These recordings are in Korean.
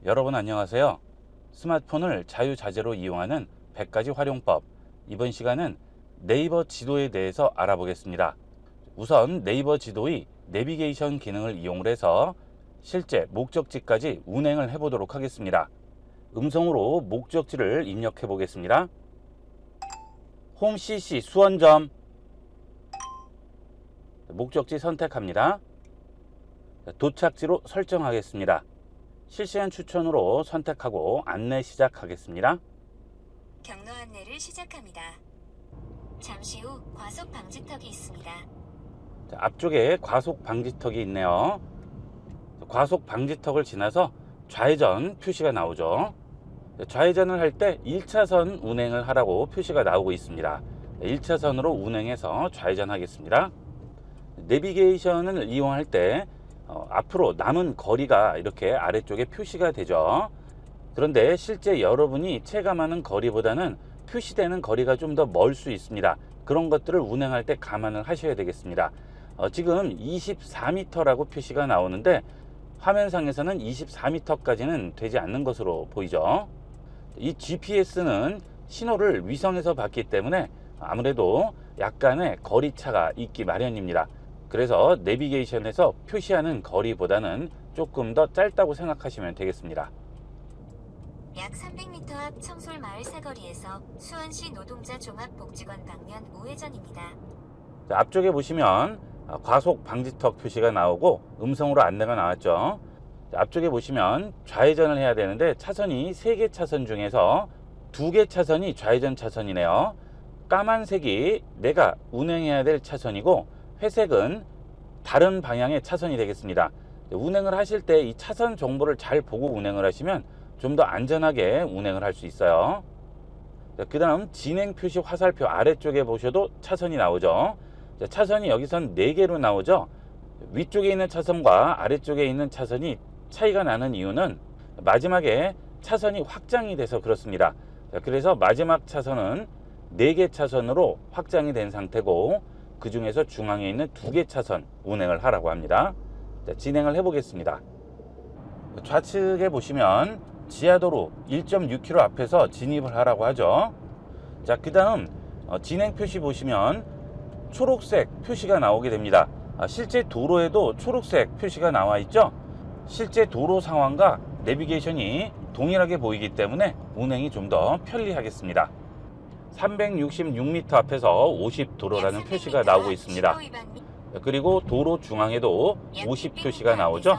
여러분 안녕하세요. 스마트폰을 자유자재로 이용하는 100가지 활용법. 이번 시간은 네이버 지도에 대해서 알아보겠습니다. 우선 네이버 지도의 내비게이션 기능을 이용해서 실제 목적지까지 운행을 해보도록 하겠습니다. 음성으로 목적지를 입력해 보겠습니다. 홈 CC 수원점. 목적지 선택합니다. 도착지로 설정하겠습니다. 실시간 추천으로 선택하고 안내 시작하겠습니다. 경로 안내를 시작합니다. 잠시 후 과속 방지턱이 있습니다. 앞쪽에 과속 방지턱이 있네요. 과속 방지턱을 지나서 좌회전 표시가 나오죠. 좌회전을 할 때 1차선 운행을 하라고 표시가 나오고 있습니다. 1차선으로 운행해서 좌회전하겠습니다. 내비게이션을 이용할 때 앞으로 남은 거리가 이렇게 아래쪽에 표시가 되죠. 그런데 실제 여러분이 체감하는 거리보다는 표시되는 거리가 좀 더 멀 수 있습니다. 그런 것들을 운행할 때 감안을 하셔야 되겠습니다. 지금 24m라고 표시가 나오는데 화면상에서는 24m까지는 되지 않는 것으로 보이죠. 이 GPS는 신호를 위성에서 받기 때문에 아무래도 약간의 거리차가 있기 마련입니다. 그래서 내비게이션에서 표시하는 거리보다는 조금 더 짧다고 생각하시면 되겠습니다. 약 300m 앞 청솔마을 사거리에서 수원시 노동자 종합복지관 방면 우회전입니다. 자, 앞쪽에 보시면 과속 방지턱 표시가 나오고 음성으로 안내가 나왔죠. 자, 앞쪽에 보시면 좌회전을 해야 되는데 차선이 3개 차선 중에서 2개 차선이 좌회전 차선이네요. 까만색이 내가 운행해야 될 차선이고 회색은 다른 방향의 차선이 되겠습니다. 운행을 하실 때 이 차선 정보를 잘 보고 운행을 하시면 좀 더 안전하게 운행을 할 수 있어요. 그 다음 진행 표시 화살표 아래쪽에 보셔도 차선이 나오죠. 차선이 여기선 4개로 나오죠. 위쪽에 있는 차선과 아래쪽에 있는 차선이 차이가 나는 이유는 마지막에 차선이 확장이 돼서 그렇습니다. 그래서 마지막 차선은 4개 차선으로 확장이 된 상태고 그 중에서 중앙에 있는 2개 차선 운행을 하라고 합니다. 진행을 해 보겠습니다. 좌측에 보시면 지하도로 1.6km 앞에서 진입을 하라고 하죠. 자, 그 다음 진행 표시 보시면 초록색 표시가 나오게 됩니다. 실제 도로에도 초록색 표시가 나와 있죠. 실제 도로 상황과 내비게이션이 동일하게 보이기 때문에 운행이 좀 더 편리하겠습니다. 366m 앞에서 50도로라는 표시가 나오고 있습니다. 그리고 도로 중앙에도 50 표시가 나오죠.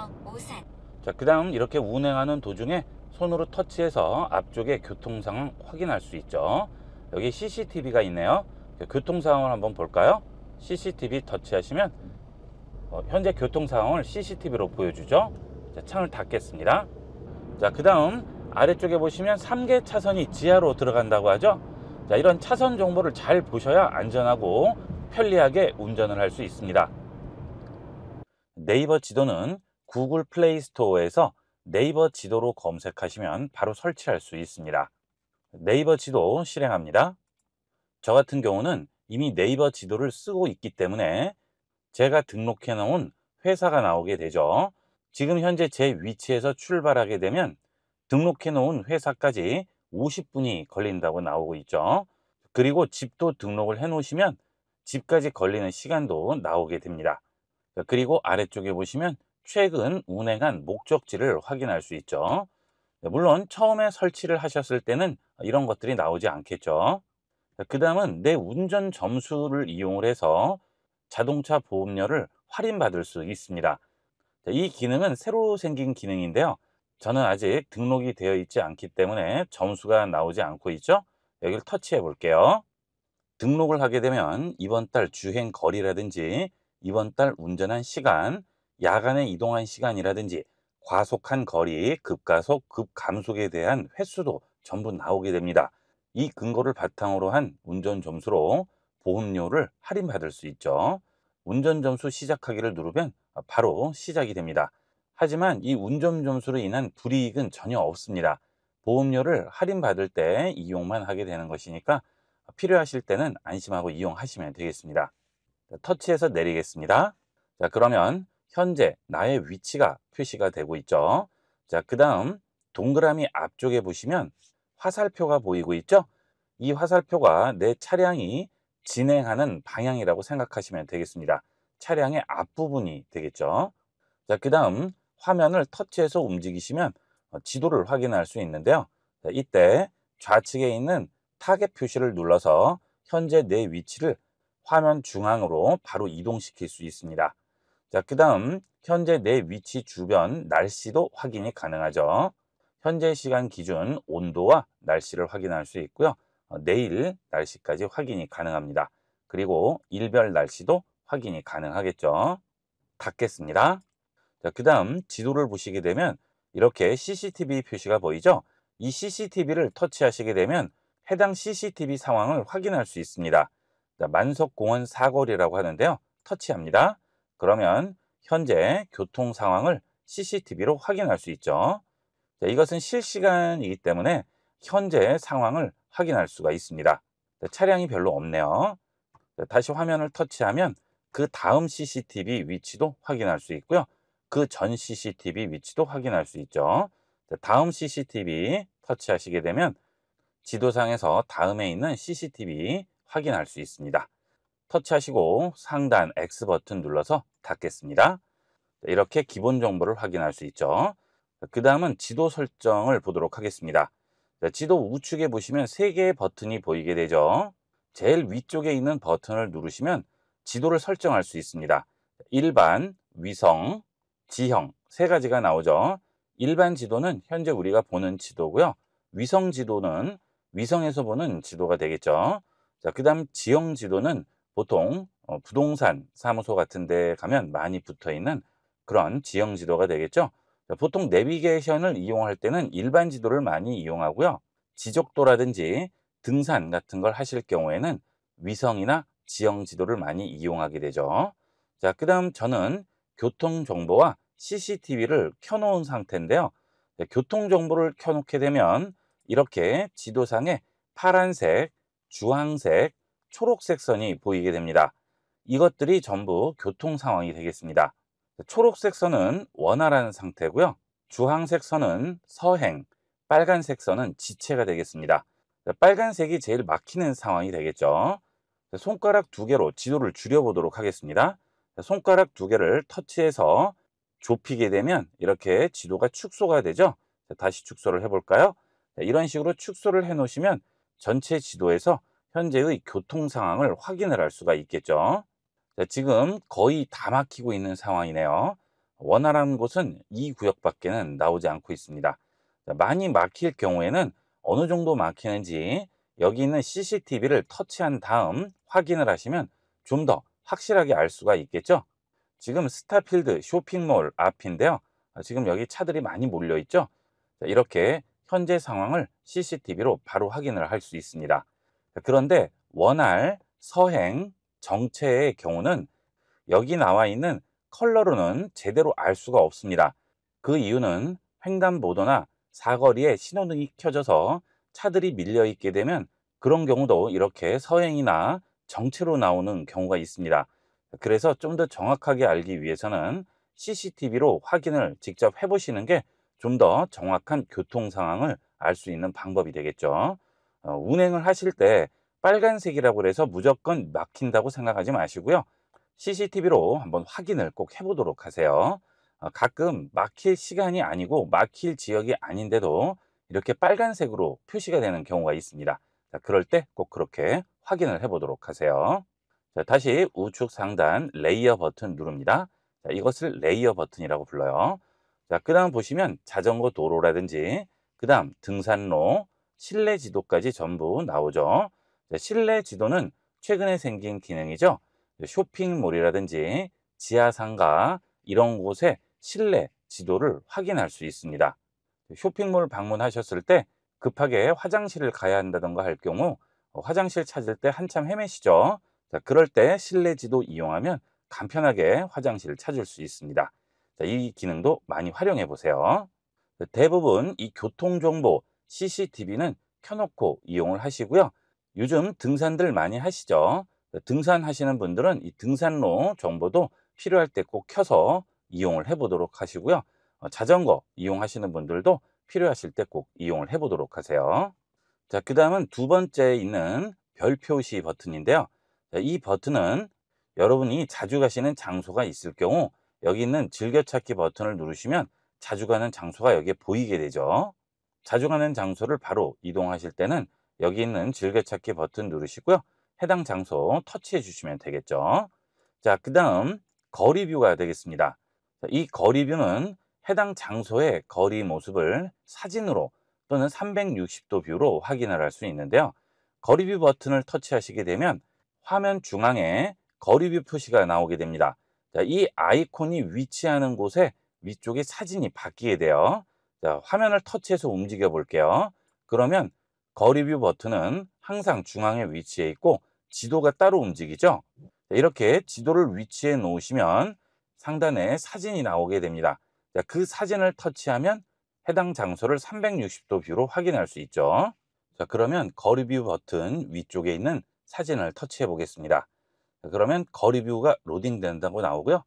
자, 그 다음 이렇게 운행하는 도중에 손으로 터치해서 앞쪽의 교통 상황 확인할 수 있죠. 여기 CCTV가 있네요. 교통 상황을 한번 볼까요? CCTV 터치하시면 현재 교통 상황을 CCTV로 보여주죠. 자, 창을 닫겠습니다. 자, 그 다음 아래쪽에 보시면 3개 차선이 지하로 들어간다고 하죠. 자, 이런 차선 정보를 잘 보셔야 안전하고 편리하게 운전을 할 수 있습니다. 네이버 지도는 구글 플레이 스토어에서 네이버 지도로 검색하시면 바로 설치할 수 있습니다. 네이버 지도 실행합니다. 저 같은 경우는 이미 네이버 지도를 쓰고 있기 때문에 제가 등록해 놓은 회사가 나오게 되죠. 지금 현재 제 위치에서 출발하게 되면 등록해 놓은 회사까지 50분이 걸린다고 나오고 있죠. 그리고 집도 등록을 해 놓으시면 집까지 걸리는 시간도 나오게 됩니다. 그리고 아래쪽에 보시면 최근 운행한 목적지를 확인할 수 있죠. 물론 처음에 설치를 하셨을 때는 이런 것들이 나오지 않겠죠. 그 다음은 내 운전 점수를 이용을 해서 자동차 보험료를 할인받을 수 있습니다. 이 기능은 새로 생긴 기능인데요. 저는 아직 등록이 되어 있지 않기 때문에 점수가 나오지 않고 있죠. 여기를 터치해 볼게요. 등록을 하게 되면 이번 달 주행 거리라든지 이번 달 운전한 시간, 야간에 이동한 시간이라든지 과속한 거리, 급가속, 급감속에 대한 횟수도 전부 나오게 됩니다. 이 근거를 바탕으로 한 운전 점수로 보험료를 할인받을 수 있죠. 운전 점수 시작하기를 누르면 바로 시작이 됩니다. 하지만 이 운전 점수로 인한 불이익은 전혀 없습니다. 보험료를 할인받을 때 이용만 하게 되는 것이니까 필요하실 때는 안심하고 이용하시면 되겠습니다. 터치해서 내리겠습니다. 자, 그러면 현재 나의 위치가 표시가 되고 있죠. 자, 그 다음 동그라미 앞쪽에 보시면 화살표가 보이고 있죠? 이 화살표가 내 차량이 진행하는 방향이라고 생각하시면 되겠습니다. 차량의 앞부분이 되겠죠. 자, 그 다음 화면을 터치해서 움직이시면 지도를 확인할 수 있는데요. 자, 이때 좌측에 있는 타겟 표시를 눌러서 현재 내 위치를 화면 중앙으로 바로 이동시킬 수 있습니다. 자, 그 다음 현재 내 위치 주변 날씨도 확인이 가능하죠. 현재 시간 기준 온도와 날씨를 확인할 수 있고요. 내일 날씨까지 확인이 가능합니다. 그리고 일별 날씨도 확인이 가능하겠죠. 닫겠습니다. 자, 그 다음 지도를 보시게 되면 이렇게 CCTV 표시가 보이죠? 이 CCTV를 터치하시게 되면 해당 CCTV 상황을 확인할 수 있습니다. 자, 만석공원 사거리라고 하는데요. 터치합니다. 그러면 현재 교통 상황을 CCTV로 확인할 수 있죠. 자, 이것은 실시간이기 때문에 현재 상황을 확인할 수가 있습니다. 자, 차량이 별로 없네요. 자, 다시 화면을 터치하면 그 다음 CCTV 위치도 확인할 수 있고요. 그 전 CCTV 위치도 확인할 수 있죠. 자, 다음 CCTV 터치하시게 되면 지도상에서 다음에 있는 CCTV 확인할 수 있습니다. 터치하시고 상단 X 버튼 눌러서 닫겠습니다. 이렇게 기본 정보를 확인할 수 있죠. 그 다음은 지도 설정을 보도록 하겠습니다. 지도 우측에 보시면 3개의 버튼이 보이게 되죠. 제일 위쪽에 있는 버튼을 누르시면 지도를 설정할 수 있습니다. 일반, 위성, 지형 3가지가 나오죠. 일반 지도는 현재 우리가 보는 지도고요. 위성 지도는 위성에서 보는 지도가 되겠죠. 자, 그 다음 지형 지도는 보통 부동산 사무소 같은 데 가면 많이 붙어 있는 그런 지형 지도가 되겠죠. 자, 보통 내비게이션을 이용할 때는 일반 지도를 많이 이용하고요. 지적도라든지 등산 같은 걸 하실 경우에는 위성이나 지형 지도를 많이 이용하게 되죠. 자, 그 다음 저는 교통 정보와 CCTV를 켜놓은 상태인데요. 교통 정보를 켜놓게 되면 이렇게 지도상에 파란색, 주황색, 초록색 선이 보이게 됩니다. 이것들이 전부 교통 상황이 되겠습니다. 초록색 선은 원활한 상태고요. 주황색 선은 서행, 빨간색 선은 지체가 되겠습니다. 빨간색이 제일 막히는 상황이 되겠죠. 손가락 2개로 지도를 줄여보도록 하겠습니다. 손가락 2개를 터치해서 좁히게 되면 이렇게 지도가 축소가 되죠. 다시 축소를 해볼까요? 이런 식으로 축소를 해 놓으시면 전체 지도에서 현재의 교통 상황을 확인을 할 수가 있겠죠. 자, 지금 거의 다 막히고 있는 상황이네요. 원활한 곳은 이 구역밖에는 나오지 않고 있습니다. 자, 많이 막힐 경우에는 어느 정도 막히는지 여기 있는 CCTV를 터치한 다음 확인을 하시면 좀 더 확실하게 알 수가 있겠죠. 지금 스타필드 쇼핑몰 앞인데요. 지금 여기 차들이 많이 몰려 있죠. 자, 이렇게 현재 상황을 CCTV로 바로 확인을 할 수 있습니다. 자, 그런데 원활, 서행, 정체의 경우는 여기 나와 있는 컬러로는 제대로 알 수가 없습니다. 그 이유는 횡단보도나 사거리에 신호등이 켜져서 차들이 밀려 있게 되면 그런 경우도 이렇게 서행이나 정체로 나오는 경우가 있습니다. 그래서 좀 더 정확하게 알기 위해서는 CCTV로 확인을 직접 해보시는 게 좀 더 정확한 교통 상황을 알 수 있는 방법이 되겠죠. 운행을 하실 때 빨간색이라고 해서 무조건 막힌다고 생각하지 마시고요. CCTV로 한번 확인을 꼭 해보도록 하세요. 가끔 막힐 시간이 아니고 막힐 지역이 아닌데도 이렇게 빨간색으로 표시가 되는 경우가 있습니다. 자, 그럴 때 꼭 그렇게 확인을 해보도록 하세요. 자, 다시 우측 상단 레이어 버튼 누릅니다. 자, 이것을 레이어 버튼이라고 불러요. 자, 그 다음 보시면 자전거 도로라든지 그 다음 등산로, 실내 지도까지 전부 나오죠. 자, 실내 지도는 최근에 생긴 기능이죠. 쇼핑몰이라든지 지하상가 이런 곳에 실내 지도를 확인할 수 있습니다. 쇼핑몰 방문하셨을 때 급하게 화장실을 가야 한다던가 할 경우 화장실 찾을 때 한참 헤매시죠. 자, 그럴 때 실내 지도 이용하면 간편하게 화장실을 찾을 수 있습니다. 자, 이 기능도 많이 활용해 보세요. 대부분 이 교통정보 CCTV는 켜놓고 이용을 하시고요. 요즘 등산들 많이 하시죠. 등산하시는 분들은 이 등산로 정보도 필요할 때 꼭 켜서 이용을 해 보도록 하시고요. 자전거 이용하시는 분들도 필요하실 때 꼭 이용을 해 보도록 하세요. 자, 그 다음은 두 번째에 있는 별 표시 버튼인데요. 자, 이 버튼은 여러분이 자주 가시는 장소가 있을 경우 여기 있는 즐겨찾기 버튼을 누르시면 자주 가는 장소가 여기에 보이게 되죠. 자주 가는 장소를 바로 이동하실 때는 여기 있는 즐겨찾기 버튼 누르시고요. 해당 장소 터치해 주시면 되겠죠. 자, 그 다음 거리뷰가 되겠습니다. 자, 이 거리뷰는 해당 장소의 거리 모습을 사진으로 또는 360도 뷰로 확인을 할 수 있는데요. 거리뷰 버튼을 터치하시게 되면 화면 중앙에 거리뷰 표시가 나오게 됩니다. 자, 이 아이콘이 위치하는 곳에 위쪽에 사진이 바뀌게 돼요. 자, 화면을 터치해서 움직여 볼게요. 그러면 거리뷰 버튼은 항상 중앙에 위치해 있고 지도가 따로 움직이죠. 자, 이렇게 지도를 위치해 놓으시면 상단에 사진이 나오게 됩니다. 자, 그 사진을 터치하면 해당 장소를 360도 뷰로 확인할 수 있죠. 자, 그러면 거리뷰 버튼 위쪽에 있는 사진을 터치해 보겠습니다. 자, 그러면 거리뷰가 로딩 된다고 나오고요.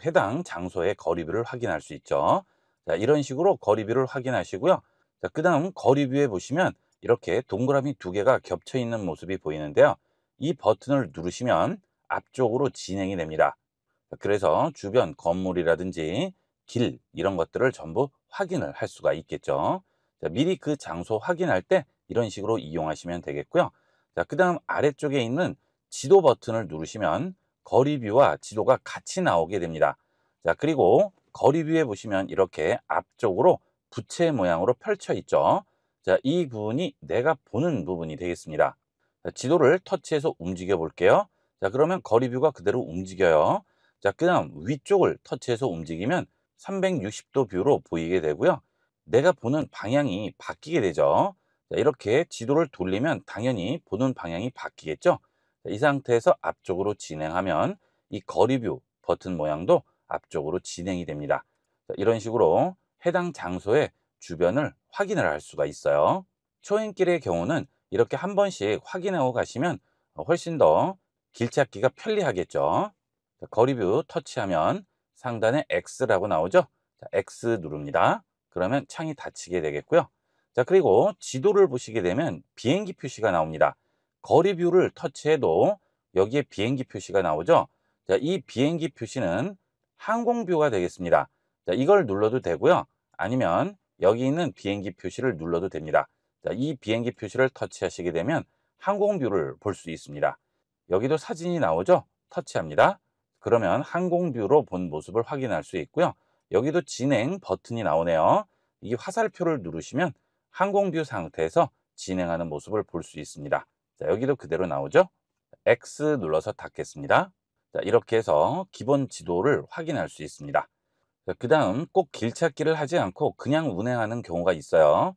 해당 장소의 거리뷰를 확인할 수 있죠. 자, 이런 식으로 거리뷰를 확인하시고요. 자, 그 다음 거리뷰에 보시면 이렇게 동그라미 두 개가 겹쳐 있는 모습이 보이는데요. 이 버튼을 누르시면 앞쪽으로 진행이 됩니다. 자, 그래서 주변 건물이라든지 길 이런 것들을 전부 확인을 할 수가 있겠죠. 자, 미리 그 장소 확인할 때 이런 식으로 이용하시면 되겠고요. 자, 그 다음 아래쪽에 있는 지도 버튼을 누르시면 거리뷰와 지도가 같이 나오게 됩니다. 자, 그리고 거리뷰에 보시면 이렇게 앞쪽으로 부채 모양으로 펼쳐 있죠. 자, 이 부분이 내가 보는 부분이 되겠습니다. 자, 지도를 터치해서 움직여 볼게요. 자, 그러면 거리뷰가 그대로 움직여요. 자, 그 다음 위쪽을 터치해서 움직이면 360도 뷰로 보이게 되고요. 내가 보는 방향이 바뀌게 되죠. 자, 이렇게 지도를 돌리면 당연히 보는 방향이 바뀌겠죠. 자, 이 상태에서 앞쪽으로 진행하면 이 거리뷰 버튼 모양도 앞쪽으로 진행이 됩니다. 자, 이런 식으로 해당 장소의 주변을 확인을 할 수가 있어요. 초행길의 경우는 이렇게 한 번씩 확인하고 가시면 훨씬 더 길찾기가 편리하겠죠. 자, 거리뷰 터치하면 상단에 X라고 나오죠. 자, X 누릅니다. 그러면 창이 닫히게 되겠고요. 자, 그리고 지도를 보시게 되면 비행기 표시가 나옵니다. 거리뷰를 터치해도 여기에 비행기 표시가 나오죠. 자, 이 비행기 표시는 항공뷰가 되겠습니다. 자, 이걸 눌러도 되고요. 아니면 여기 있는 비행기 표시를 눌러도 됩니다. 자, 이 비행기 표시를 터치하시게 되면 항공뷰를 볼 수 있습니다. 여기도 사진이 나오죠. 터치합니다. 그러면 항공뷰로 본 모습을 확인할 수 있고요. 여기도 진행 버튼이 나오네요. 이 화살표를 누르시면 항공뷰 상태에서 진행하는 모습을 볼 수 있습니다. 자, 여기도 그대로 나오죠. X 눌러서 닫겠습니다. 자, 이렇게 해서 기본 지도를 확인할 수 있습니다. 그 다음 꼭 길찾기를 하지 않고 그냥 운행하는 경우가 있어요.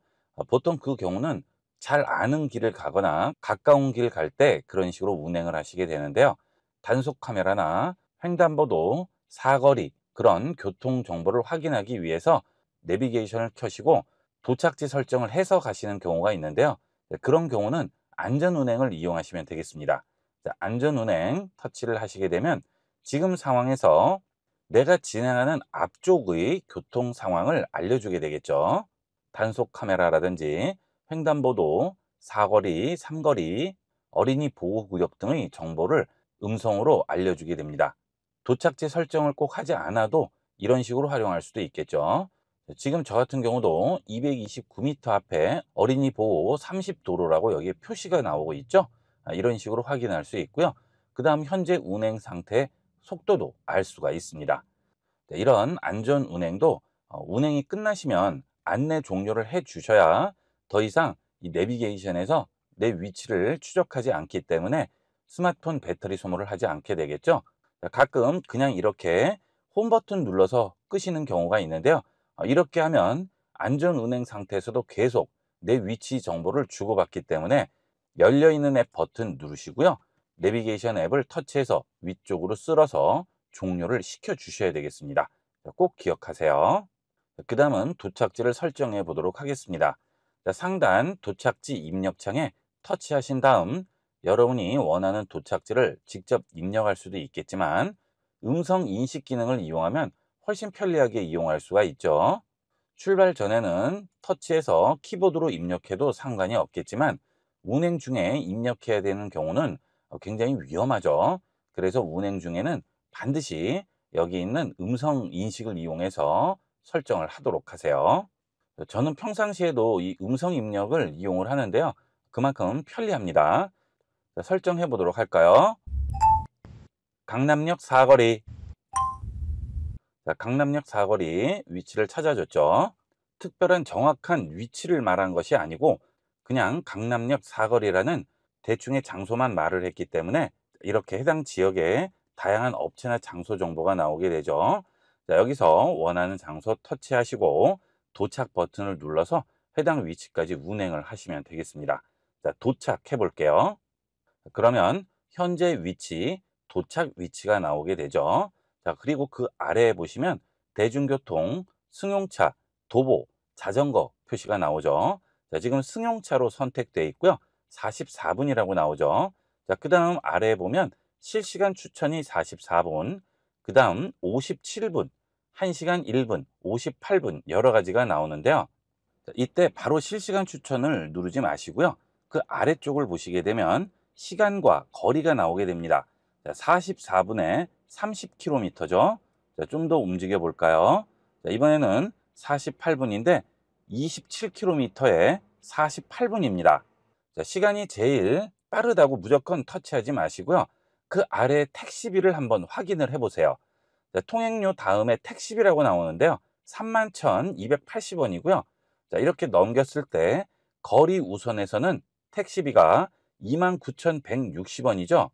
보통 그 경우는 잘 아는 길을 가거나 가까운 길 갈 때 그런 식으로 운행을 하시게 되는데요. 단속 카메라나 횡단보도, 사거리 그런 교통 정보를 확인하기 위해서 내비게이션을 켜시고 도착지 설정을 해서 가시는 경우가 있는데요. 그런 경우는 안전운행을 이용하시면 되겠습니다. 자, 안전운행 터치를 하시게 되면 지금 상황에서 내가 진행하는 앞쪽의 교통 상황을 알려주게 되겠죠. 단속 카메라라든지 횡단보도, 사거리, 삼거리, 어린이 보호구역 등의 정보를 음성으로 알려주게 됩니다. 도착지 설정을 꼭 하지 않아도 이런 식으로 활용할 수도 있겠죠. 지금 저 같은 경우도 229m 앞에 어린이 보호 30도로라고 여기에 표시가 나오고 있죠. 이런 식으로 확인할 수 있고요. 그 다음 현재 운행 상태 속도도 알 수가 있습니다. 이런 안전 운행도 운행이 끝나시면 안내 종료를 해 주셔야 더 이상 이 내비게이션에서 내 위치를 추적하지 않기 때문에 스마트폰 배터리 소모를 하지 않게 되겠죠. 가끔 그냥 이렇게 홈 버튼 눌러서 끄시는 경우가 있는데요. 이렇게 하면 안전 운행 상태에서도 계속 내 위치 정보를 주고받기 때문에 열려있는 앱 버튼 누르시고요. 내비게이션 앱을 터치해서 위쪽으로 쓸어서 종료를 시켜 주셔야 되겠습니다. 꼭 기억하세요. 그 다음은 도착지를 설정해 보도록 하겠습니다. 상단 도착지 입력창에 터치하신 다음 여러분이 원하는 도착지를 직접 입력할 수도 있겠지만 음성 인식 기능을 이용하면 훨씬 편리하게 이용할 수가 있죠. 출발 전에는 터치해서 키보드로 입력해도 상관이 없겠지만 운행 중에 입력해야 되는 경우는 굉장히 위험하죠. 그래서 운행 중에는 반드시 여기 있는 음성 인식을 이용해서 설정을 하도록 하세요. 저는 평상시에도 이 음성 입력을 이용을 하는데요. 그만큼 편리합니다. 자, 설정해 보도록 할까요? 강남역 사거리. 자, 강남역 사거리 위치를 찾아줬죠. 특별한 정확한 위치를 말한 것이 아니고 그냥 강남역 사거리라는 대충의 장소만 말을 했기 때문에 이렇게 해당 지역에 다양한 업체나 장소 정보가 나오게 되죠. 자, 여기서 원하는 장소 터치하시고 도착 버튼을 눌러서 해당 위치까지 운행을 하시면 되겠습니다. 자, 도착해 볼게요. 그러면 현재 위치, 도착 위치가 나오게 되죠. 자, 그리고 그 아래에 보시면 대중교통, 승용차, 도보, 자전거 표시가 나오죠. 자, 지금 승용차로 선택되어 있고요. 44분이라고 나오죠. 자, 그 다음 아래에 보면 실시간 추천이 44분, 그 다음 57분, 1시간 1분, 58분 여러 가지가 나오는데요. 자, 이때 바로 실시간 추천을 누르지 마시고요. 그 아래쪽을 보시게 되면 시간과 거리가 나오게 됩니다. 44분에 30km죠. 좀 더 움직여 볼까요? 자, 이번에는 48분인데 27km에 48분입니다. 자, 시간이 제일 빠르다고 무조건 터치하지 마시고요. 그 아래 택시비를 한번 확인을 해 보세요. 자, 통행료 다음에 택시비라고 나오는데요. 31,280원이고요. 자, 이렇게 넘겼을 때 거리 우선에서는 택시비가 29,160원이죠.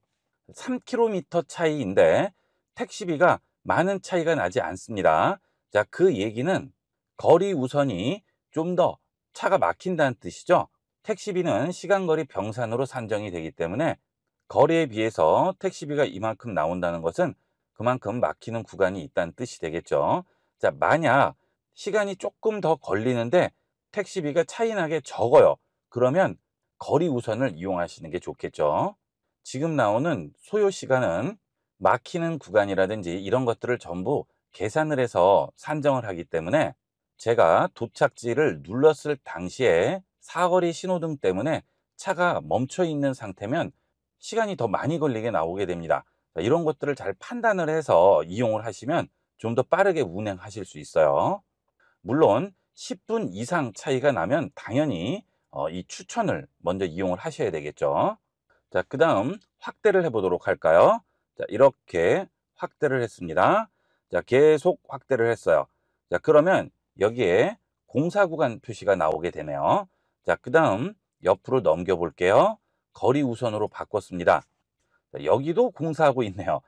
3km 차이인데 택시비가 많은 차이가 나지 않습니다. 자, 그 얘기는 거리 우선이 좀 더 차가 막힌다는 뜻이죠. 택시비는 시간거리 병산으로 산정이 되기 때문에 거리에 비해서 택시비가 이만큼 나온다는 것은 그만큼 막히는 구간이 있다는 뜻이 되겠죠. 자, 만약 시간이 조금 더 걸리는데 택시비가 차이나게 적어요. 그러면 거리 우선을 이용하시는 게 좋겠죠. 지금 나오는 소요 시간은 막히는 구간이라든지 이런 것들을 전부 계산을 해서 산정을 하기 때문에 제가 도착지를 눌렀을 당시에 사거리 신호등 때문에 차가 멈춰 있는 상태면 시간이 더 많이 걸리게 나오게 됩니다. 자, 이런 것들을 잘 판단을 해서 이용을 하시면 좀 더 빠르게 운행하실 수 있어요. 물론 10분 이상 차이가 나면 당연히 이 추천을 먼저 이용을 하셔야 되겠죠. 자, 그 다음 확대를 해보도록 할까요? 자, 이렇게 확대를 했습니다. 자, 계속 확대를 했어요. 자, 그러면 여기에 공사 구간 표시가 나오게 되네요. 자, 그 다음 옆으로 넘겨 볼게요. 거리 우선으로 바꿨습니다. 자, 여기도 공사하고 있네요.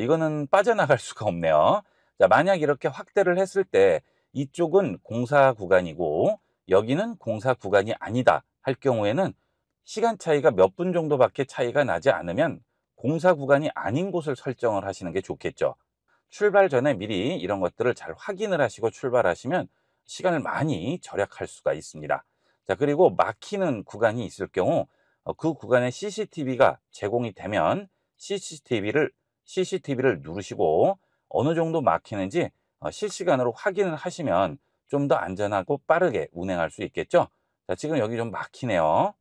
이거는 빠져나갈 수가 없네요. 자, 만약 이렇게 확대를 했을 때 이쪽은 공사 구간이고 여기는 공사 구간이 아니다 할 경우에는 시간 차이가 몇 분 정도밖에 차이가 나지 않으면 공사 구간이 아닌 곳을 설정을 하시는 게 좋겠죠. 출발 전에 미리 이런 것들을 잘 확인을 하시고 출발하시면 시간을 많이 절약할 수가 있습니다. 자, 그리고 막히는 구간이 있을 경우 그 구간에 CCTV가 제공이 되면 CCTV를 누르시고 어느 정도 막히는지 실시간으로 확인을 하시면 좀 더 안전하고 빠르게 운행할 수 있겠죠. 자, 지금 여기 좀 막히네요.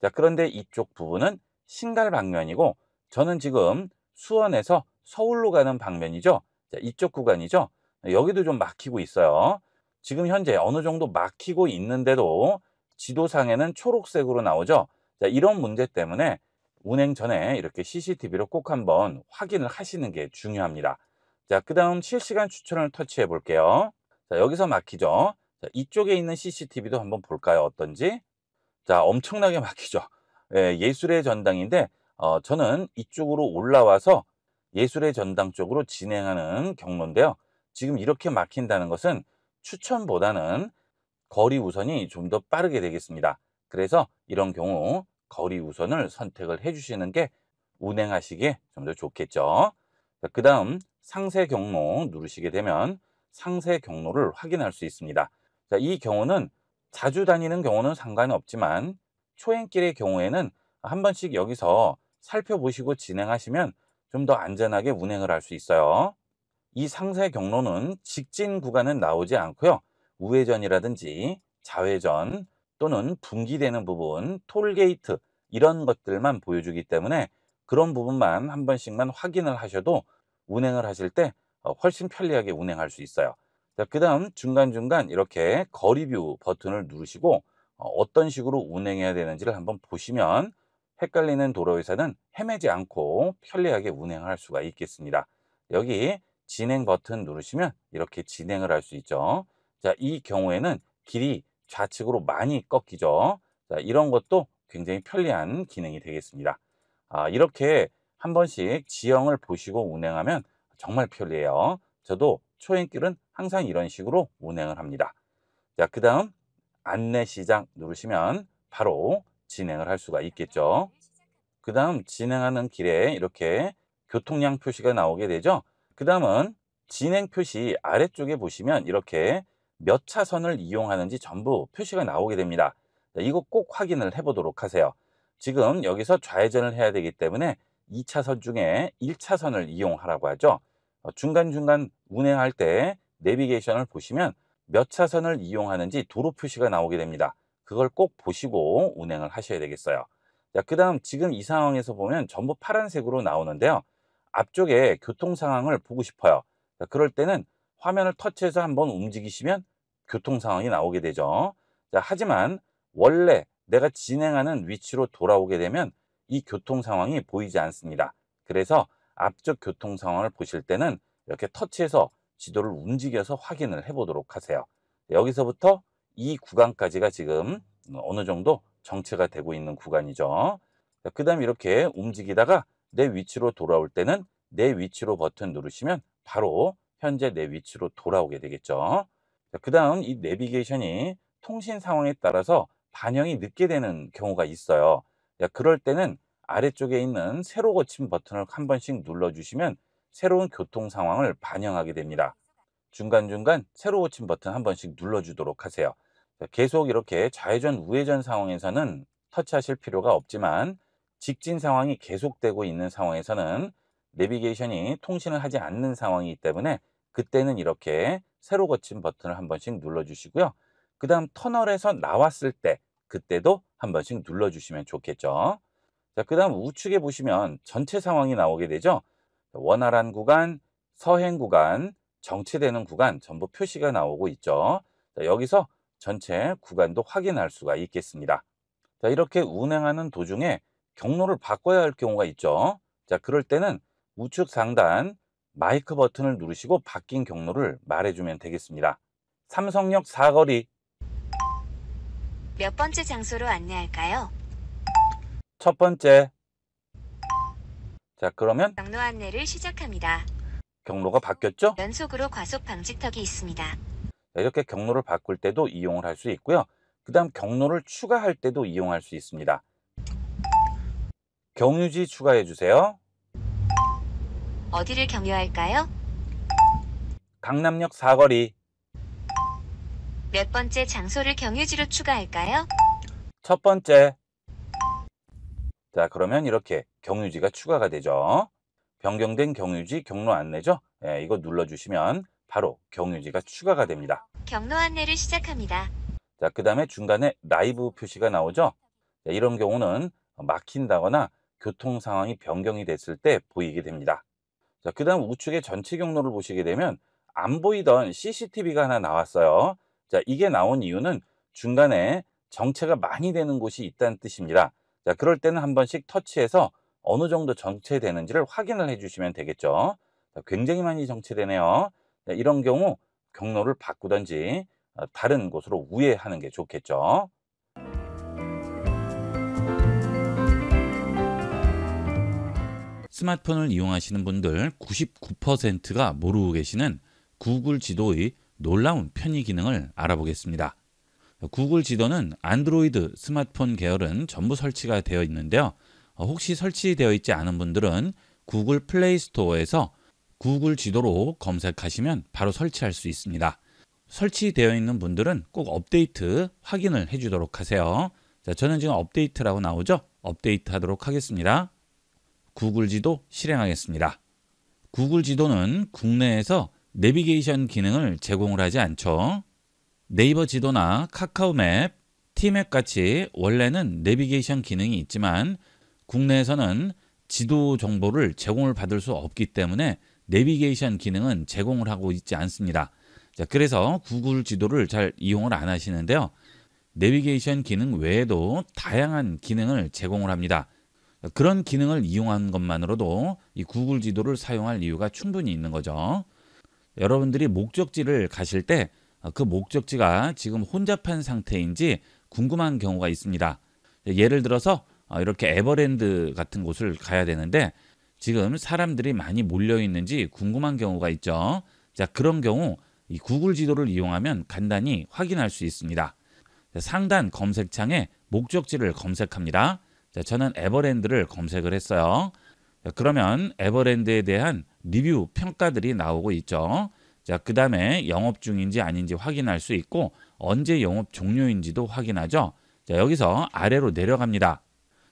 자, 그런데 이쪽 부분은 신갈 방면이고 저는 지금 수원에서 서울로 가는 방면이죠. 자, 이쪽 구간이죠. 여기도 좀 막히고 있어요. 지금 현재 어느 정도 막히고 있는데도 지도상에는 초록색으로 나오죠. 자, 이런 문제 때문에 운행 전에 이렇게 CCTV로 꼭 한번 확인을 하시는 게 중요합니다. 자, 그 다음 실시간 추천을 터치해 볼게요. 자, 여기서 막히죠. 자, 이쪽에 있는 CCTV도 한번 볼까요? 어떤지? 자, 엄청나게 막히죠. 예, 예술의 전당인데 저는 이쪽으로 올라와서 예술의 전당 쪽으로 진행하는 경로인데요. 지금 이렇게 막힌다는 것은 추천보다는 거리 우선이 좀 더 빠르게 되겠습니다. 그래서 이런 경우 거리 우선을 선택을 해 주시는 게 운행하시기에 좀 더 좋겠죠. 그 다음 상세 경로 누르시게 되면 상세 경로를 확인할 수 있습니다. 자, 이 경우는 자주 다니는 경우는 상관이 없지만 초행길의 경우에는 한 번씩 여기서 살펴보시고 진행하시면 좀 더 안전하게 운행을 할 수 있어요. 이 상세 경로는 직진 구간은 나오지 않고요. 우회전이라든지 좌회전 또는 분기되는 부분, 톨게이트 이런 것들만 보여주기 때문에 그런 부분만 한 번씩만 확인을 하셔도 운행을 하실 때 훨씬 편리하게 운행할 수 있어요. 자, 그 다음 중간중간 이렇게 거리뷰 버튼을 누르시고 어떤 식으로 운행해야 되는지를 한번 보시면 헷갈리는 도로에서는 헤매지 않고 편리하게 운행할 수가 있겠습니다. 여기 진행 버튼 누르시면 이렇게 진행을 할 수 있죠. 자, 이 경우에는 길이 좌측으로 많이 꺾이죠. 자, 이런 것도 굉장히 편리한 기능이 되겠습니다. 이렇게 한 번씩 지형을 보시고 운행하면 정말 편리해요. 저도 초행길은 항상 이런 식으로 운행을 합니다. 자, 그 다음 안내 시작 누르시면 바로 진행을 할 수가 있겠죠. 그 다음 진행하는 길에 이렇게 교통량 표시가 나오게 되죠. 그 다음은 진행 표시 아래쪽에 보시면 이렇게 몇 차선을 이용하는지 전부 표시가 나오게 됩니다. 자, 이거 꼭 확인을 해 보도록 하세요. 지금 여기서 좌회전을 해야 되기 때문에 2차선 중에 1차선을 이용하라고 하죠. 중간중간 운행할 때 내비게이션을 보시면 몇 차선을 이용하는지 도로 표시가 나오게 됩니다. 그걸 꼭 보시고 운행을 하셔야 되겠어요. 자, 그 다음 지금 이 상황에서 보면 전부 파란색으로 나오는데요. 앞쪽에 교통 상황을 보고 싶어요. 자, 그럴 때는 화면을 터치해서 한번 움직이시면 교통 상황이 나오게 되죠. 자, 하지만 원래 내가 진행하는 위치로 돌아오게 되면 이 교통 상황이 보이지 않습니다. 그래서 앞쪽 교통 상황을 보실 때는 이렇게 터치해서 지도를 움직여서 확인을 해 보도록 하세요. 여기서부터 이 구간까지가 지금 어느 정도 정체가 되고 있는 구간이죠. 그 다음 이렇게 움직이다가 내 위치로 돌아올 때는 내 위치로 버튼 누르시면 바로 현재 내 위치로 돌아오게 되겠죠. 그 다음 이 내비게이션이 통신 상황에 따라서 반영이 늦게 되는 경우가 있어요. 그럴 때는 아래쪽에 있는 세로 거침 버튼을 한 번씩 눌러주시면 새로운 교통 상황을 반영하게 됩니다. 중간중간 세로 고침 버튼 한 번씩 눌러주도록 하세요. 계속 이렇게 좌회전, 우회전 상황에서는 터치하실 필요가 없지만 직진 상황이 계속되고 있는 상황에서는 내비게이션이 통신을 하지 않는 상황이기 때문에 그때는 이렇게 세로 거침 버튼을 한 번씩 눌러주시고요. 그 다음 터널에서 나왔을 때 그때도 한 번씩 눌러주시면 좋겠죠. 자, 그 다음 우측에 보시면 전체 상황이 나오게 되죠. 원활한 구간, 서행 구간, 정체되는 구간 전부 표시가 나오고 있죠. 자, 여기서 전체 구간도 확인할 수가 있겠습니다. 자, 이렇게 운행하는 도중에 경로를 바꿔야 할 경우가 있죠. 자, 그럴 때는 우측 상단 마이크 버튼을 누르시고 바뀐 경로를 말해주면 되겠습니다. 삼성역 사거리 몇 번째 장소로 안내할까요? 첫 번째. 자, 그러면 경로 안내를 시작합니다. 경로가 바뀌었죠? 연속으로 과속 방지턱이 있습니다. 자, 이렇게 경로를 바꿀 때도 이용을 할 수 있고요. 그 다음 경로를 추가할 때도 이용할 수 있습니다. 경유지 추가해 주세요. 어디를 경유할까요? 강남역 사거리 몇 번째 장소를 경유지로 추가할까요? 첫 번째. 자, 그러면 이렇게 경유지가 추가가 되죠. 변경된 경유지 경로 안내죠. 이거 눌러주시면 바로 경유지가 추가가 됩니다. 경로 안내를 시작합니다. 자, 그 다음에 중간에 라이브 표시가 나오죠. 자, 이런 경우는 막힌다거나 교통 상황이 변경이 됐을 때 보이게 됩니다. 자, 그 다음 우측에 전체 경로를 보시게 되면 안 보이던 CCTV가 하나 나왔어요. 자, 이게 나온 이유는 중간에 정체가 많이 되는 곳이 있다는 뜻입니다. 자, 그럴 때는 한 번씩 터치해서 어느 정도 정체되는지를 확인을 해주시면 되겠죠. 자, 굉장히 많이 정체되네요. 자, 이런 경우 경로를 바꾸든지 다른 곳으로 우회하는 게 좋겠죠. 스마트폰을 이용하시는 분들 99%가 모르고 계시는 구글 지도의 놀라운 편의 기능을 알아보겠습니다. 구글 지도는 안드로이드 스마트폰 계열은 전부 설치가 되어 있는데요. 혹시 설치되어 있지 않은 분들은 구글 플레이 스토어에서 구글 지도로 검색하시면 바로 설치할 수 있습니다. 설치되어 있는 분들은 꼭 업데이트 확인을 해주도록 하세요. 자, 저는 지금 업데이트라고 나오죠? 업데이트 하도록 하겠습니다. 구글 지도 실행하겠습니다. 구글 지도는 국내에서 내비게이션 기능을 제공을 하지 않죠. 네이버 지도나 카카오맵, 티맵 같이 원래는 내비게이션 기능이 있지만 국내에서는 지도 정보를 제공을 받을 수 없기 때문에 내비게이션 기능은 제공을 하고 있지 않습니다. 자, 그래서 구글 지도를 잘 이용을 안 하시는데요. 내비게이션 기능 외에도 다양한 기능을 제공을 합니다. 그런 기능을 이용한 것만으로도 이 구글 지도를 사용할 이유가 충분히 있는 거죠. 여러분들이 목적지를 가실 때 그 목적지가 지금 혼잡한 상태인지 궁금한 경우가 있습니다. 예를 들어서 이렇게 에버랜드 같은 곳을 가야 되는데 지금 사람들이 많이 몰려 있는지 궁금한 경우가 있죠. 자, 그런 경우 이 구글 지도를 이용하면 간단히 확인할 수 있습니다. 상단 검색창에 목적지를 검색합니다. 자, 저는 에버랜드를 검색을 했어요. 자, 그러면 에버랜드에 대한 리뷰 평가들이 나오고 있죠. 자, 그 다음에 영업 중인지 아닌지 확인할 수 있고 언제 영업 종료인지도 확인하죠. 자, 여기서 아래로 내려갑니다.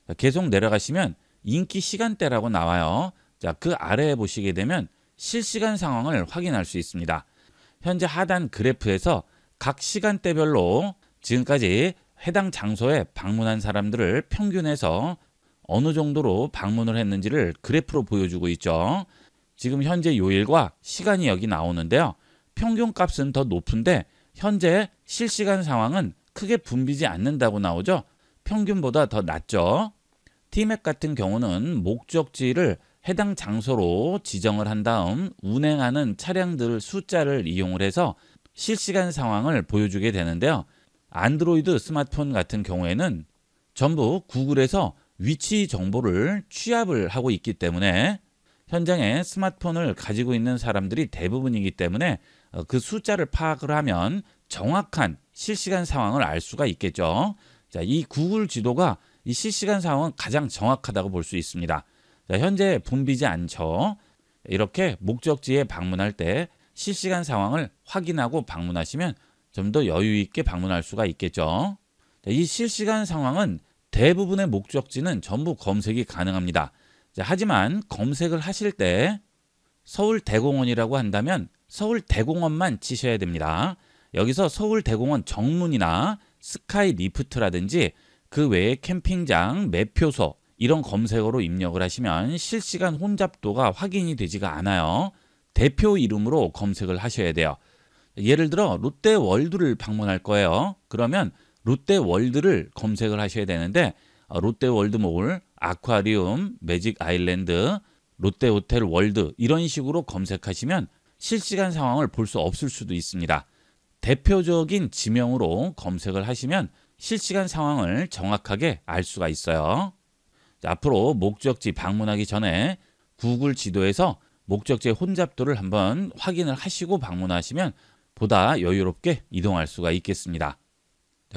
자, 계속 내려가시면 인기 시간대라고 나와요. 자, 그 아래에 보시게 되면 실시간 상황을 확인할 수 있습니다. 현재 하단 그래프에서 각 시간대별로 지금까지 해당 장소에 방문한 사람들을 평균해서 어느 정도로 방문을 했는지를 그래프로 보여주고 있죠. 지금 현재 요일과 시간이 여기 나오는데요. 평균 값은 더 높은데 현재 실시간 상황은 크게 붐비지 않는다고 나오죠. 평균보다 더 낮죠. T맵 같은 경우는 목적지를 해당 장소로 지정을 한 다음 운행하는 차량들 숫자를 이용을 해서 실시간 상황을 보여주게 되는데요. 안드로이드 스마트폰 같은 경우에는 전부 구글에서 위치 정보를 취합을 하고 있기 때문에 현장에 스마트폰을 가지고 있는 사람들이 대부분이기 때문에 그 숫자를 파악을 하면 정확한 실시간 상황을 알 수가 있겠죠. 자, 이 구글 지도가 이 실시간 상황은 가장 정확하다고 볼 수 있습니다. 자, 현재 붐비지 않죠. 이렇게 목적지에 방문할 때 실시간 상황을 확인하고 방문하시면 좀 더 여유 있게 방문할 수가 있겠죠. 자, 이 실시간 상황은 대부분의 목적지는 전부 검색이 가능합니다. 자, 하지만 검색을 하실 때 서울대공원이라고 한다면 서울대공원만 치셔야 됩니다. 여기서 서울대공원 정문이나 스카이 리프트라든지 그 외에 캠핑장, 매표소 이런 검색어로 입력을 하시면 실시간 혼잡도가 확인이 되지가 않아요. 대표 이름으로 검색을 하셔야 돼요. 예를 들어 롯데월드를 방문할 거예요. 그러면 롯데월드를 검색을 하셔야 되는데 롯데월드몰, 아쿠아리움, 매직 아일랜드, 롯데호텔 월드 이런 식으로 검색하시면 실시간 상황을 볼 수 없을 수도 있습니다. 대표적인 지명으로 검색을 하시면 실시간 상황을 정확하게 알 수가 있어요. 자, 앞으로 목적지 방문하기 전에 구글 지도에서 목적지의 혼잡도를 한번 확인을 하시고 방문하시면 보다 여유롭게 이동할 수가 있겠습니다.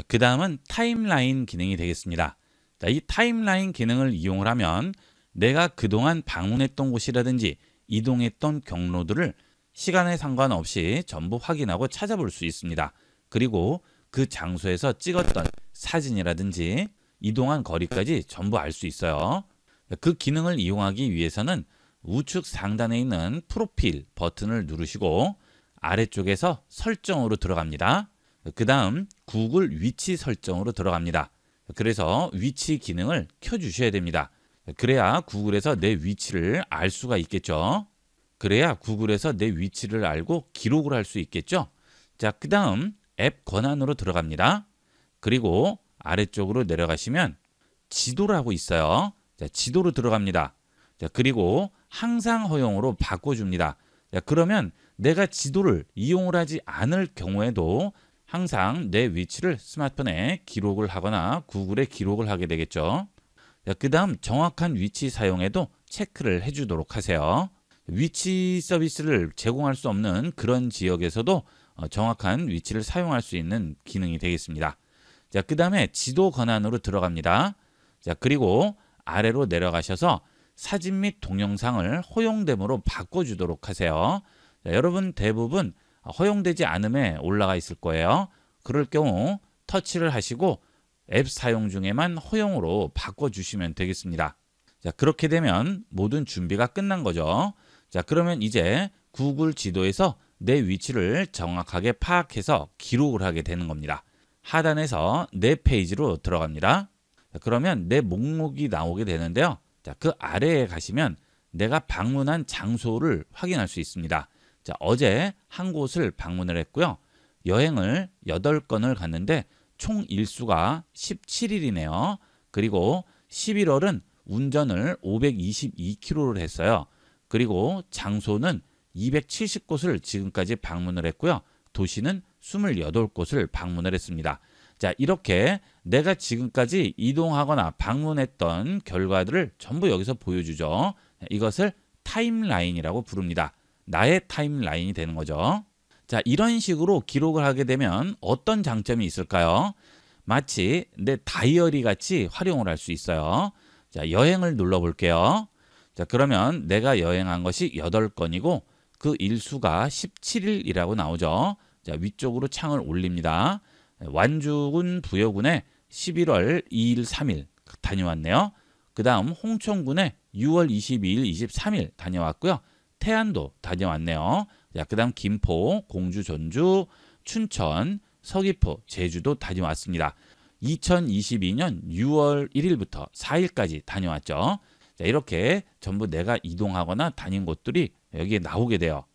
그 다음은 타임라인 기능이 되겠습니다. 자, 이 타임라인 기능을 이용을 하면 내가 그동안 방문했던 곳이라든지 이동했던 경로들을 시간에 상관없이 전부 확인하고 찾아볼 수 있습니다. 그리고 그 장소에서 찍었던 사진이라든지 이동한 거리까지 전부 알 수 있어요. 그 기능을 이용하기 위해서는 우측 상단에 있는 프로필 버튼을 누르시고 아래쪽에서 설정으로 들어갑니다. 그 다음 구글 위치 설정으로 들어갑니다. 그래서 위치 기능을 켜주셔야 됩니다. 그래야 구글에서 내 위치를 알 수가 있겠죠. 그래야 구글에서 내 위치를 알고 기록을 할 수 있겠죠. 자, 그 다음 앱 권한으로 들어갑니다. 그리고 아래쪽으로 내려가시면 지도라고 있어요. 자, 지도로 들어갑니다. 자, 그리고 항상 허용으로 바꿔줍니다. 자, 그러면 내가 지도를 이용을 하지 않을 경우에도 항상 내 위치를 스마트폰에 기록을 하거나 구글에 기록을 하게 되겠죠. 그 다음 정확한 위치 사용에도 체크를 해주도록 하세요. 위치 서비스를 제공할 수 없는 그런 지역에서도 정확한 위치를 사용할 수 있는 기능이 되겠습니다. 자, 그 다음에 지도 권한으로 들어갑니다. 자, 그리고 아래로 내려가셔서 사진 및 동영상을 허용됨으로 바꿔주도록 하세요. 자, 여러분 대부분 허용되지 않음에 올라가 있을 거예요. 그럴 경우 터치를 하시고 앱 사용 중에만 허용으로 바꿔주시면 되겠습니다. 자, 그렇게 되면 모든 준비가 끝난 거죠. 자, 그러면 이제 구글 지도에서 내 위치를 정확하게 파악해서 기록을 하게 되는 겁니다. 하단에서 내 페이지로 들어갑니다. 그러면 내 목록이 나오게 되는데요. 자, 그 아래에 가시면 내가 방문한 장소를 확인할 수 있습니다. 자, 어제 한 곳을 방문을 했고요. 여행을 8건을 갔는데 총 일수가 17일이네요. 그리고 11월은 운전을 522km를 했어요. 그리고 장소는 270곳을 지금까지 방문을 했고요. 도시는 28곳을 방문을 했습니다. 자, 이렇게 내가 지금까지 이동하거나 방문했던 결과들을 전부 여기서 보여주죠. 이것을 타임라인이라고 부릅니다. 나의 타임라인이 되는 거죠. 자, 이런 식으로 기록을 하게 되면 어떤 장점이 있을까요? 마치 내 다이어리 같이 활용을 할 수 있어요. 자, 여행을 눌러볼게요. 자, 그러면 내가 여행한 것이 8건이고 그 일수가 17일이라고 나오죠. 자, 위쪽으로 창을 올립니다. 완주군 부여군에 11월 2일, 3일 다녀왔네요. 그 다음 홍천군에 6월 22일, 23일 다녀왔고요. 태안도 다녀왔네요. 자, 그 다음 김포, 공주, 전주, 춘천, 서귀포, 제주도 다녀왔습니다. 2022년 6월 1일부터 4일까지 다녀왔죠. 자, 이렇게 전부 내가 이동하거나 다닌 곳들이 여기에 나오게 돼요.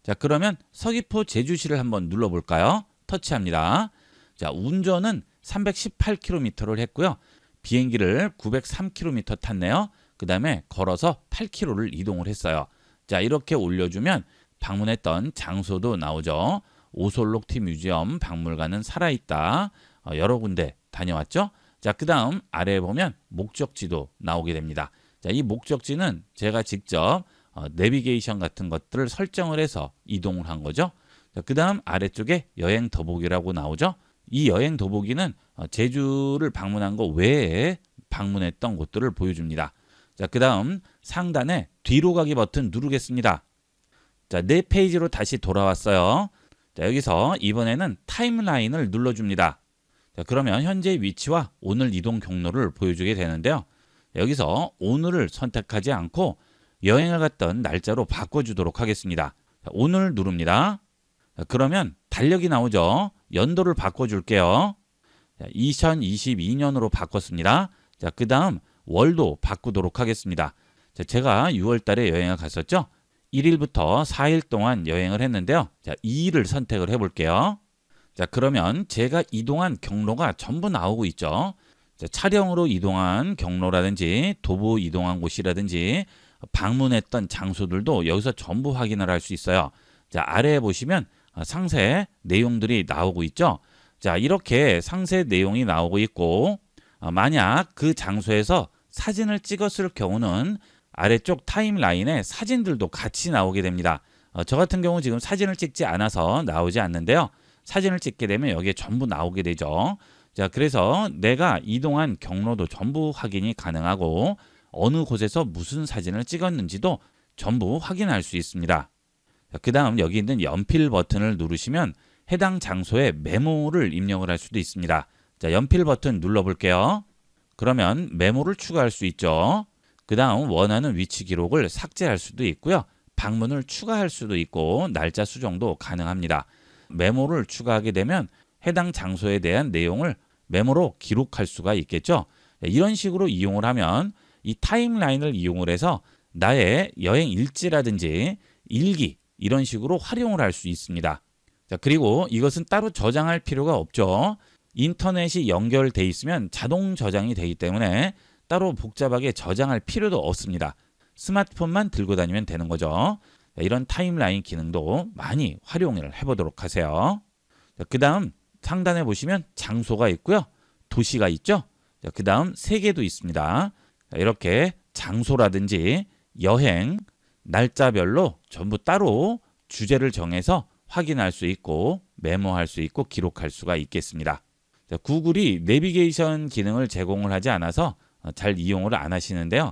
자, 그러면 서귀포, 제주시를 한번 눌러볼까요? 터치합니다. 자, 운전은 318km를 했고요. 비행기를 903km 탔네요. 그 다음에 걸어서 8km를 이동을 했어요. 자, 이렇게 올려주면 방문했던 장소도 나오죠. 오솔록티 뮤지엄 박물관은 살아있다. 여러 군데 다녀왔죠. 자, 그 다음 아래에 보면 목적지도 나오게 됩니다. 자, 이 목적지는 제가 직접 내비게이션 같은 것들을 설정을 해서 이동을 한 거죠. 자, 그 다음 아래쪽에 여행 더보기라고 나오죠. 이 여행 더보기는 제주를 방문한 거 외에 방문했던 곳들을 보여줍니다. 자, 그 다음 상단에 뒤로 가기 버튼 누르겠습니다. 자, 내 페이지로 다시 돌아왔어요. 자, 여기서 이번에는 타임라인을 눌러줍니다. 자, 그러면 현재 위치와 오늘 이동 경로를 보여주게 되는데요. 여기서 오늘을 선택하지 않고 여행을 갔던 날짜로 바꿔주도록 하겠습니다. 자, 오늘 누릅니다. 자, 그러면 달력이 나오죠. 연도를 바꿔줄게요. 2022년으로 바꿨습니다. 자, 그 다음 월도 바꾸도록 하겠습니다. 자, 제가 6월 달에 여행을 갔었죠. 1일부터 4일 동안 여행을 했는데요. 자, 2일을 선택을 해볼게요. 자, 그러면 제가 이동한 경로가 전부 나오고 있죠. 자, 차량으로 이동한 경로라든지 도보 이동한 곳이라든지 방문했던 장소들도 여기서 전부 확인을 할 수 있어요. 자, 아래에 보시면 상세 내용들이 나오고 있죠. 자, 이렇게 상세 내용이 나오고 있고 만약 그 장소에서 사진을 찍었을 경우는 아래쪽 타임라인에 사진들도 같이 나오게 됩니다. 저 같은 경우 지금 사진을 찍지 않아서 나오지 않는데요. 사진을 찍게 되면 여기에 전부 나오게 되죠. 자, 그래서 내가 이동한 경로도 전부 확인이 가능하고 어느 곳에서 무슨 사진을 찍었는지도 전부 확인할 수 있습니다. 그 다음 여기 있는 연필 버튼을 누르시면 해당 장소에 메모를 입력을 할 수도 있습니다. 자, 연필 버튼 눌러볼게요. 그러면 메모를 추가할 수 있죠. 그 다음 원하는 위치 기록을 삭제할 수도 있고요. 방문을 추가할 수도 있고 날짜 수정도 가능합니다. 메모를 추가하게 되면 해당 장소에 대한 내용을 메모로 기록할 수가 있겠죠. 이런 식으로 이용을 하면 이 타임라인을 이용을 해서 나의 여행 일지라든지 일기 이런 식으로 활용을 할 수 있습니다. 자, 그리고 이것은 따로 저장할 필요가 없죠. 인터넷이 연결돼 있으면 자동 저장이 되기 때문에 따로 복잡하게 저장할 필요도 없습니다. 스마트폰만 들고 다니면 되는 거죠. 자, 이런 타임라인 기능도 많이 활용을 해보도록 하세요. 그 다음 상단에 보시면 장소가 있고요. 도시가 있죠. 그 다음 세계도 있습니다. 자, 이렇게 장소라든지 여행, 날짜별로 전부 따로 주제를 정해서 확인할 수 있고 메모할 수 있고 기록할 수가 있겠습니다. 자, 구글이 내비게이션 기능을 제공을 하지 않아서 잘 이용을 안 하시는데요.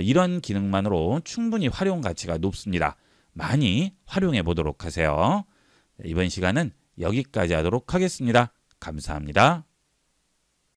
이런 기능만으로 충분히 활용 가치가 높습니다. 많이 활용해 보도록 하세요. 이번 시간은 여기까지 하도록 하겠습니다. 감사합니다.